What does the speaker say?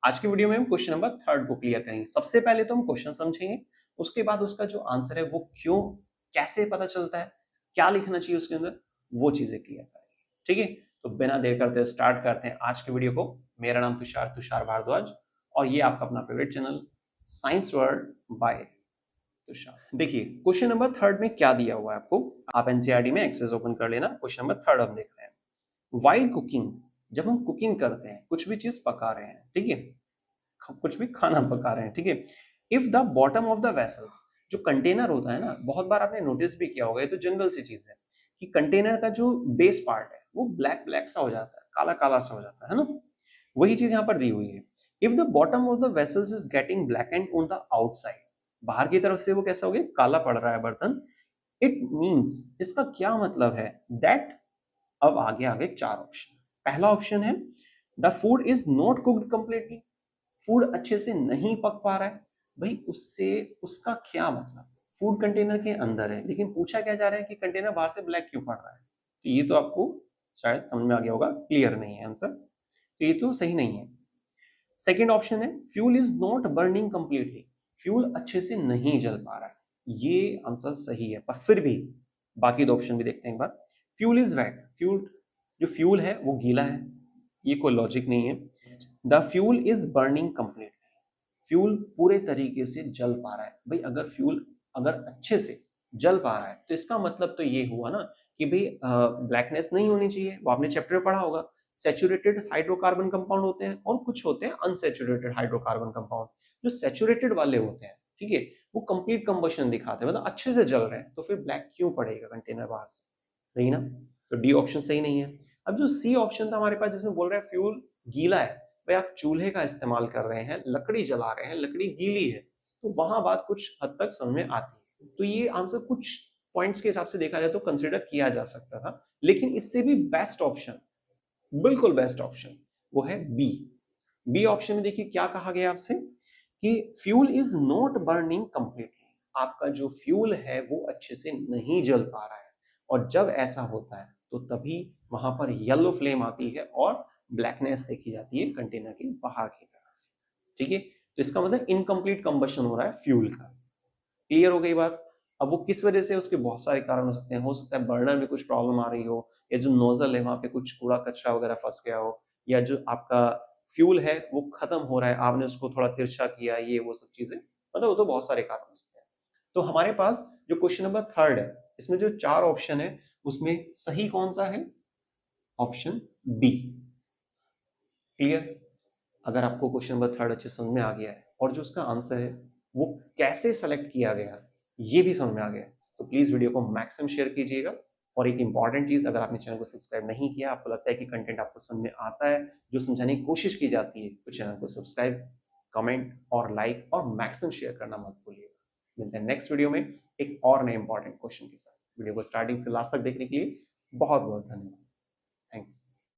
आज की वीडियो में हम क्वेश्चन नंबर 3 को क्लियर करेंगे। सबसे पहले तो हम क्वेश्चन समझेंगे, उसके बाद उसका जो आंसर है वो क्यों, कैसे पता चलता है, क्या लिखना चाहिए उसके अंदर, वो चीजें क्लियर करेंगे। ठीक है, तो बिना देर करते स्टार्ट करते हैं आज की वीडियो को। मेरा नाम तुषार भारद्वाज और ये आपका अपना favourite channel science world by Tushar. देखिए क्वेश्चन नंबर 3 में क्या दिया हुआ है आपको, आप एनसीईआरटी में एक्सेस ओपन कर लेना। क्वेश्चन नंबर 3 हम देख रहे हैं। वाइल कुकिंग, जब हम कुकिंग करते हैं, कुछ भी चीज पका रहे हैं, ठीक है, कुछ भी खाना पका रहे हैं, ठीक है, if the bottom of the vessels, जो कंटेनर होता है ना, बहुत बार आपने नोटिस भी किया होगा, ये तो जनरल सी चीज है कि कंटेनर का जो बेस पार्ट है वो ब्लैक ब्लैक सा हो जाता है, काला काला सा हो जाता है ना। वही चीज यहाँ पर दी हुई है। If the bottom of the vessels is getting black and on the outside, बाहर की तरफ से वो कैसा हो गया, काला पड़ रहा है बर्तन। इट मीन्स, इसका क्या मतलब है, दैट, अब आगे आगे 4 ऑप्शन। पहला ऑप्शन है the food is not cooked completely, food अच्छे से नहीं पक पा रहा है। भाई उससे उसका क्या मतलब, फूड कंटेनर के अंदर है लेकिन पूछा क्या जा रहा है कि कंटेनर बाहर से ब्लैक क्यों पड़ रहा है। तो ये तो आपको शायद समझ में आ गया होगा, क्लियर नहीं है आंसर, तो ये तो सही नहीं है। सेकेंड ऑप्शन है fuel is not burning completely, fuel अच्छे से नहीं जल पा रहा है, ये आंसर सही है। पर फिर भी बाकी दो ऑप्शन भी देखते हैं एक बार। फ्यूल इज वेट, फ्यूल, जो फ्यूल है वो गीला है, ये कोई लॉजिक नहीं है। The fuel is burning completely, fuel पूरे तरीके से जल पा रहा है। भाई अगर फ्यूल अगर अच्छे से जल पा रहा है तो इसका मतलब तो ये हुआ ना कि भाई ब्लैकनेस नहीं होनी चाहिए। वो आपने चैप्टर में पढ़ा होगा, सैचुरेटेड हाइड्रोकार्बन कंपाउंड होते हैं और कुछ होते हैं अनसैचुरेटेड हाइड्रोकार्बन कंपाउंड। जो सैचुरेटेड वाले होते हैं, ठीक है, वो कंप्लीट कंबशन दिखाते हैं, मतलब अच्छे से जल रहे हैं, तो फिर ब्लैक क्यों पड़ेगा कंटेनर बाहर से, नहीं ना। तो डी ऑप्शन सही नहीं है। अब जो सी ऑप्शन था हमारे पास जिसमें बोल रहा है फ्यूल गीला है, भाई आप चूल्हे का इस्तेमाल कर रहे हैं, लकड़ी जला रहे हैं, लकड़ी गीली है, तो वहां बात कुछ हद तक समझ में आती है। तो ये आंसर कुछ पॉइंट्स के हिसाब से देखा जाए तो कंसिडर किया जा सकता था, लेकिन इससे भी बेस्ट ऑप्शन, बिल्कुल बेस्ट ऑप्शन, वो है बी। बी ऑप्शन में देखिए क्या कहा गया आपसे कि fuel is not burning completely, आपका जो फ्यूल है वो अच्छे से नहीं जल पा रहा है, और जब ऐसा होता है तो तभी वहां पर येलो फ्लेम आती है और ब्लैकनेस देखी जाती है कंटेनर के बाहर की तरफ। ठीक है, तो इसका मतलब इनकम्प्लीट कंबशन हो रहा है फ्यूल का। क्लियर हो गई बात। अब वो किस वजह से, उसके बहुत सारे कारण हो सकते हैं। हो सकता है बर्नर में कुछ प्रॉब्लम आ रही हो, या जो नोजल है वहां पे कुछ कूड़ा कचरा वगैरह फंस गया हो, या जो आपका फ्यूल है वो खत्म हो रहा है, आपने उसको थोड़ा तिरछा किया, ये वो सब चीजें, मतलब वो तो बहुत सारे कारण हो सकते हैं। तो हमारे पास जो क्वेश्चन नंबर 3 है, इसमें जो 4 ऑप्शन है उसमें सही कौन सा है, ऑप्शन बी। क्लियर। अगर आपको क्वेश्चन नंबर 3 अच्छे समझ में आ गया है और जो उसका आंसर है वो कैसे सेलेक्ट किया गया ये भी समझ में आ गया है, तो प्लीज वीडियो को मैक्सिमम शेयर कीजिएगा। और एक इंपॉर्टेंट चीज, अगर आपने चैनल को सब्सक्राइब नहीं किया, आपको लगता है कि कंटेंट आपको समझ में आता है, जो समझाने की कोशिश की जाती है, तो चैनल को सब्सक्राइब, कमेंट और लाइक और मैक्सिमम शेयर करना मत भूलिएगा। मिलते हैं नेक्स्ट वीडियो में एक और नए इंपॉर्टेंट क्वेश्चन के साथ। वीडियो को स्टार्टिंग से लास्ट तक देखने के लिए बहुत बहुत धन्यवाद। थैंक्स।